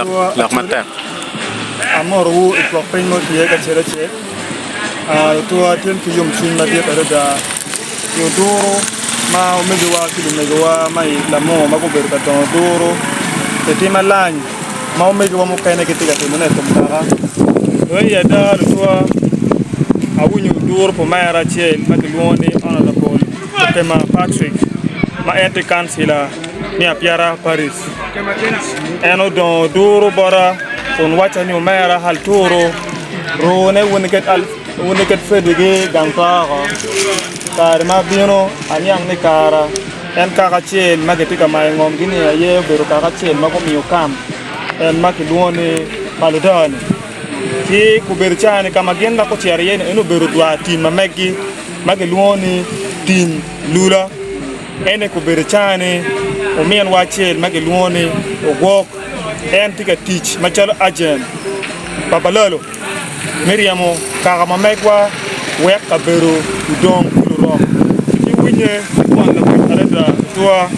lak matak amoru itwa primo tie ka chere che tua tem ki yum chin ma dia da yo duro ma o megawa mai la mo ma ko ber ka duro te tima lan ma o megawa mo kaina ke tiga te mona tom tara o ya da tua awunyu duro po mai ra che ma ke luoni ona da bol te ma Patrick ma ente kansila ni apiara Paris eno don duro bora on wacha ni mera hal turo ro ne woniket fedege gamparo kar ma bino anyang ne kara en kaka chel magetika mai ngom gini ye bero kaka chel mako miyo kam en makilwoni paludani ki kuberchani kama genda ko chiarien eno bero dwa tim mamegi makilwoni tim Lula ene kuberchani o mien wachel makilwoni ogok en tika teach machalo agent Balaalo Miriamo Kaka mamegwa wek kabero udong kuluro ki winye wan la areda tua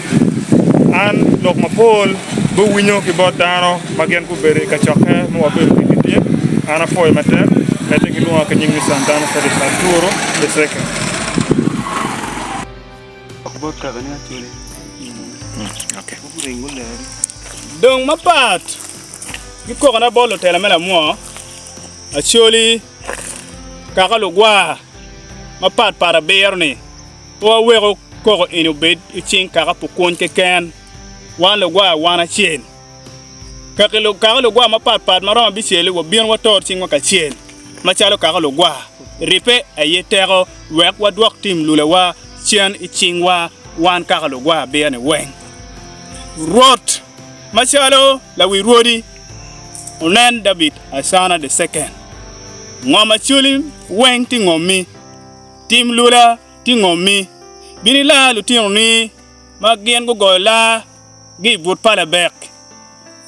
an lok mapol bo winyo Kibot dano magen ku bere ka choke mo wabero ki ana foy mater mete ki luwa ka nyingi santana fa de saturo de seka Kibot ka gani atule okay dong mapat ko kana bolo tela mela mo Acholi Kaka Lugwaa mapat para berni o wego ko inu bed ichin Kaka pukon ke ken wan Lugwaa wana chen Kaka Lugwaa mapat marama bisele wo bien wator chin ka chen machalo Kaka Lugwaa ripe ayetero wek wadwak tim Lula wa chen ichin wa wan Kaka Lugwaa be ne weng rot machalo la wi rodi onen David asana the second Ngom Acholi weng ti ngomi tim Lula ti ngomi bini la lu ti ni magien go gola gi but pala bek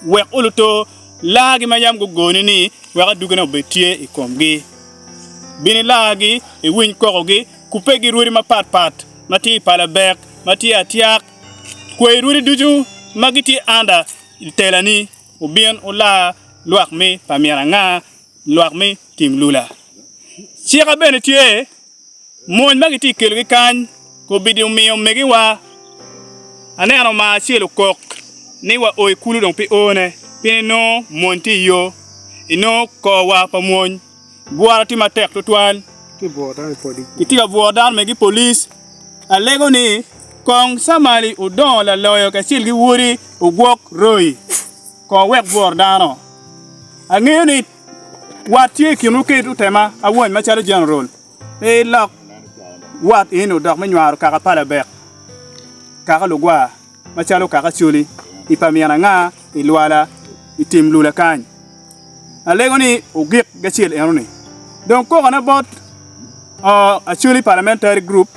wek uluto la gi mayam go goni ni weka dugena betie ikomgi bini la gi e win ko gi kupe gi ruri mapat mati pala bek mati atiak ko ruri duju magiti anda telani ubien ula luak me pamiranga luak me tim Lula chira bene tie mon magiti kelgi kan ko bidi miyo megi wa aneno ma chielo kok ni wa oy kulu dong pi one pini no monti yo ino ko wa pa mon buara ti matek Tutwal kitiga buodan megi police alego ni kong samali udon la loyo ka chilgi wuri ugwok roi ko wek buordano ang'eyo ni watie kinu ketu tema awon machalo general e lok wat ino dok menywaro Kaka pala bek Kaka Lugwaa machalo Kaka Acholi ipamiana nga ilwala itim Lula kany alego ni ugik gachiel enoni donc ko kana bot Acholi parliamentary group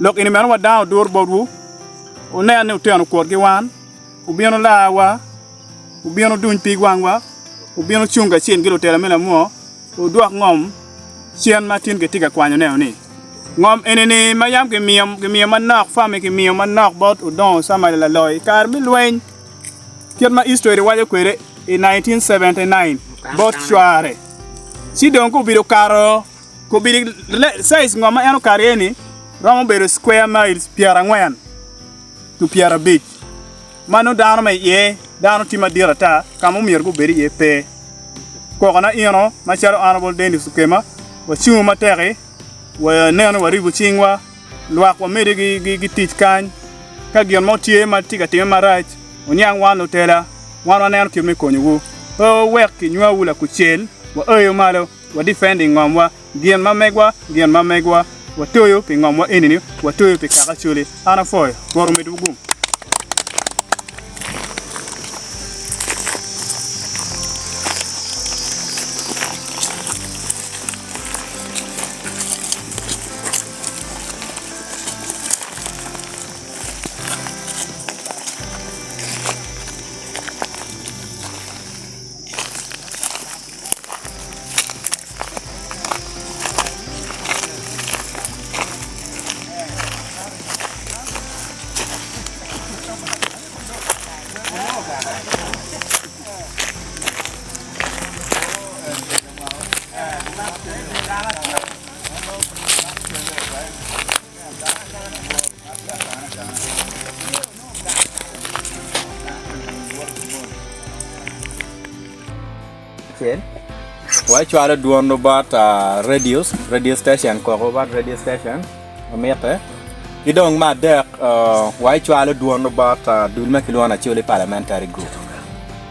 lok ini men wa down door bodu one ne uteno kor gi wan ubieno lawa ubieno duny pigwangwa ubieno chunga chien gilo tela mela mo udwak ngom chien matin ke tiga kwanyo ne oni ngom enene mayam ke miyo manok fami ke miyo manok bot udon sama la loy kar mi lwen kirma history waje kwere in 1979 bot chware si don ko biro karo ko biri size ngoma eno kareni Ramo bero square miles piara ngwen to piara beach mano dano mai ye dano tima dirata kamo mirgo beri ye pe ko kana ino macharo honorable Dennis Sukema wa chimu matere wa neno wa ribu chingwa lwak wa mede gi tich kan ka gion mo tie matiga time marach onyang wan hotela wan neno kimi konyugo o wek ki nywa wula kuchel wa oyo malo wa defending ngomwa gien mamegwa watoyo pe ngomwa enini watoyo pe Kaka Acholi ana foy goro medugum Chen. Why try do on about radio station, about radio station. Amete. You don't matter. Why try do on about Dulma Kilwana Acholi parliamentary group.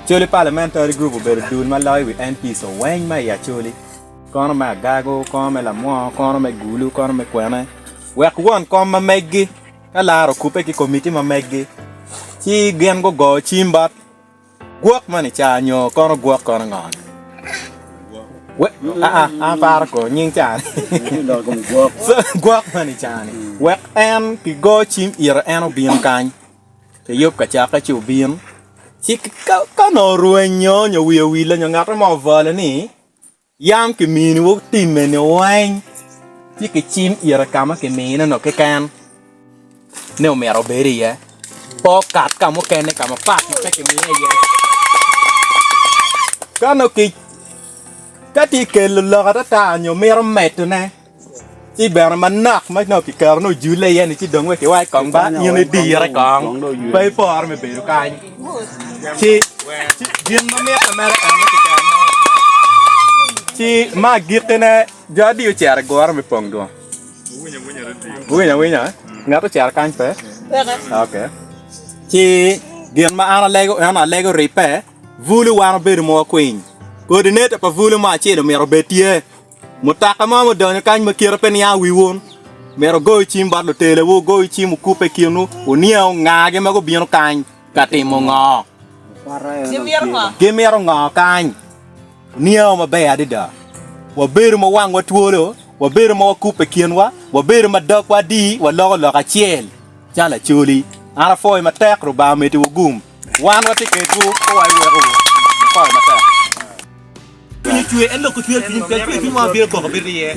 Acholi parliamentary group will be Dulma live with MP so when my Acholi. Kono me gago, kono me lamwa, kono me gulu, kono me kwene. Wek one kono me meggi. Kalaro kupe ki committee me meggi. Chi gen go chimbat. Guak mani chanyo, kono guak kono ngon. Para ko nying chan. Guak mani chani. Wek en ki go chim ira en obien kany. Te yop ka chaka chi obien. Chi ka no ruenyo nyo wila nyo ngata mo vale ni. Yam ki mini wuk timme ni wang. Chi ki chim ira kama ki mini no ke kan. Ne o mero beri ya. Po kat kamo kene kama pat ki pe ki mini ya. Kano ki Kati ke Lula kata tanyo mero metu na. Chi ber manak ma no ki karno jule ya ni chi dongwe ki wai kong ba ni ni di ra kong. Pai por me beru kai. Chi din ma me kamera ama ki karno. Chi ma gitene jadi u cer gor me pong do. Winya. Ngato cer kan pe. Okay. Chi din ma ana lego ripe. Vulu wana beru mo queen. Coordinate pa vulu ma chelo mero betie. Mutaka mama donyo kany makira pen ya wiwon. Mero go chim badlo tele wo go chim kupe kinu unia ngage mago bieno kany katimo ngo. Gemero ngo kany. Nia ma be adida. Wa beru ma wang wa tuolo, wa beru ma kupe kinwa, wa beru ma dok wa di wa logo ka chiel. Chala chuli. Ara foi ma tekro ba meti wo gum. Wan wa tiketu ko wa wo. Foi ma tek. Kuni cue endo ku cue pin ma bir ko bir ye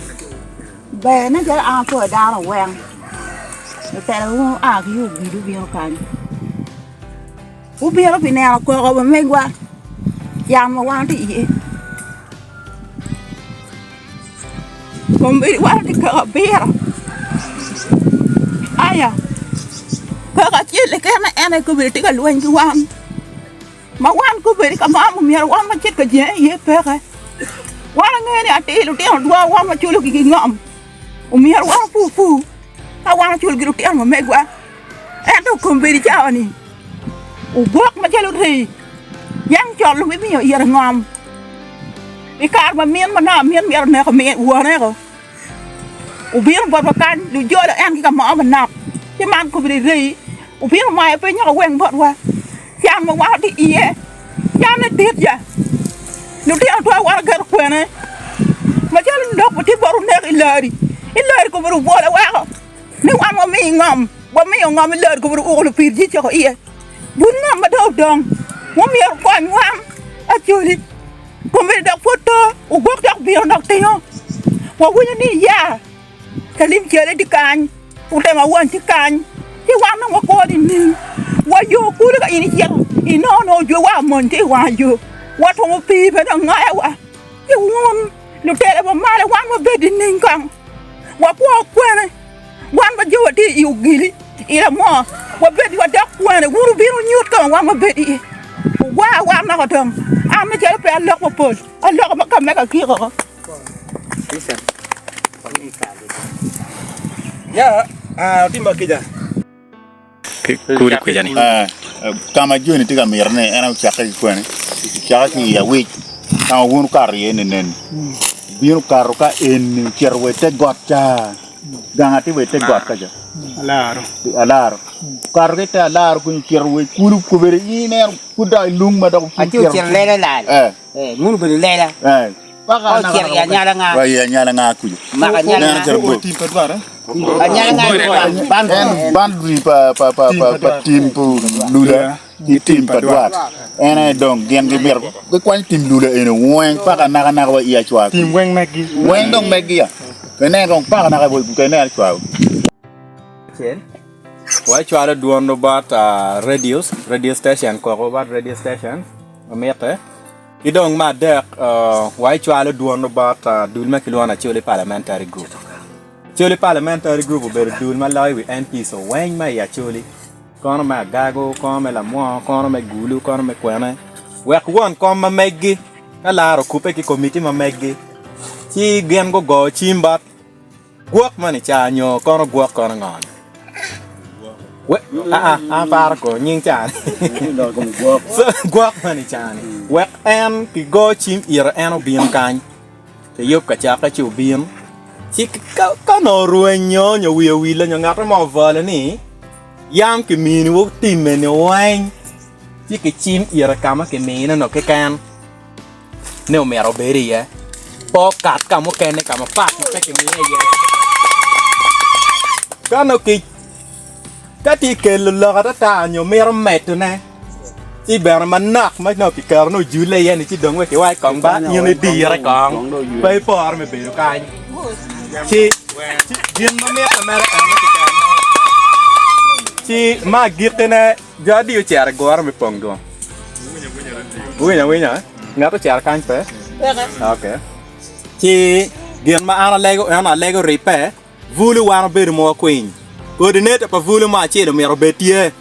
be na ja a ko da la wen te la a ki u bi du bi kan u bi ro pin na ko ko me gwa ya ma wa ti ye kom bi wa ti ko bi ra aya ka chi le ka na ene ko bi ti ka luen ki wan ma wan ko bi ka ma mu mi ra wan ma chit ka je ye pe ka Wana ngene ati lu tiang dua wana ma chulu ki ngom. Umiar wana fu. Ta wana chulu ki lu tiang ma megwa. Ento kumbiri chawa ni. Ubok ma chulu ri. Yang chol lu mi ira ngom. Ikar ma mien ma na mien mi ne ko me wana ko. Ubir bot kan lu jola en ki ka ma ma nak. Ti man kumbiri ri. Ubir ma pe nya ko wen bot wa. Yang ma wa ti ie. Yang ne dit ya. Lu tiang tua wara gar kwene ma jal ndok ti boru nek ilari ko boru bola wa ni wa mo mi ngom bo mi ngom ilari ko boru o lu pir ji ko iye bun ngom ma daw dong mo mi ko ngam Acholi ko mi dak foto o gok dak bi ndok tiyo wa wunya ni ya kalim kele di kan u te ma wan ti kan ti wa no ko di ni wa yo ku ka ini ya ino no jo wa mon ti wa yo What will be but a ngawa? You won. You tell about my one more bed in income. What walk when one but you did you gilly? Either more. What bed you are duck when it would be on you come one more bed. Why one not done? I'm a tell a lock of push. A lock of a make a kill. Listen. Yeah, Timbakida. Kuri kujani. Kama juni tiga mirne ena chaka kwani. Chaka ya week. Kama wunu kari enen. Biunu karu ka en kerwete gotcha. Gangati wete gotcha ja. Alaro. Karu kita alaro kun kerwe kuru kubere ine kuda lung ma da ku. Acu lela la. Munu beri lela. Paka na ya nyala nga. Wa ya nyala nga ku. Maka nyala nga ku tim padwara. Nyala nga ban pa tim pu Lula. Di tim padwara. Ene dong gen ge mer ko kwani tim Lula ene wen paka na wa iya chwa. Tim wen megi. Wen dong megi ya. Kene dong paka na bo kene chwa. Chen. Why try to do on about radio station, about radio station. Amete. You don't matter. Why try to do on about Dulma Kilwana Acholi parliamentary group. Acholi parliamentary group will be doing my life with MP. So when my Acholi, kono me gago, kono me lamwa, kono me gulu, kono me kwene. Wek one kono me megi. laro kupe ki komiti ma meggi chi gen go chimbat guok mani chanyo kono guok kono ngon we par ko nying chan so guok mani chan we en ki go chim ir en obien kan te yop ka cha ka chu bien chi ka no ruenyo nyo wi la ngat mo vale ni yam ki min wo timme ne wan chi ki chim ir kama ki min no ke kan ne o mero beri ya po kat kamo kene kama pat ke ki mi ye kano ki kati ke lo ga ta nyo mero met ne chi ber manak ma no ki kar no jule ye ni chi dong we ki wai kong ba ni ni di ra kong pe por me be ka chi din ma me ka mer ma ki ka chi ma gitene jadi u cher gor me pong do winya ngato cher kan pe okay chi din ma ana lego ripe vulu wana be mo queen coordinate pa vulu ma chi do mero betie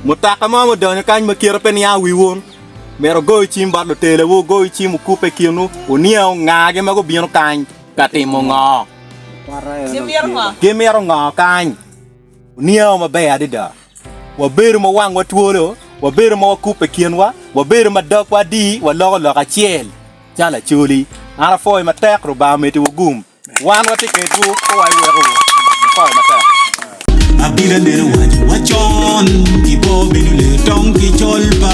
mutaka mo do kan ma kira pen ya wi won mero go chim ba do tele wo go chim ku pe kinu unia ngage ma go bieno kan kati mo ngo ke mero ngo kan unia ma be adida wa beru mo wang wa tuolo wa beru mo ku pe kinwa wa beru ma dok wa di wa lo ka chiel chala chuli ara foi ma tek ro ba me ti gum wan wa tiket bu ko ai we ro foi ma tek Abila nero wachon Kibo binule tong ki cholpa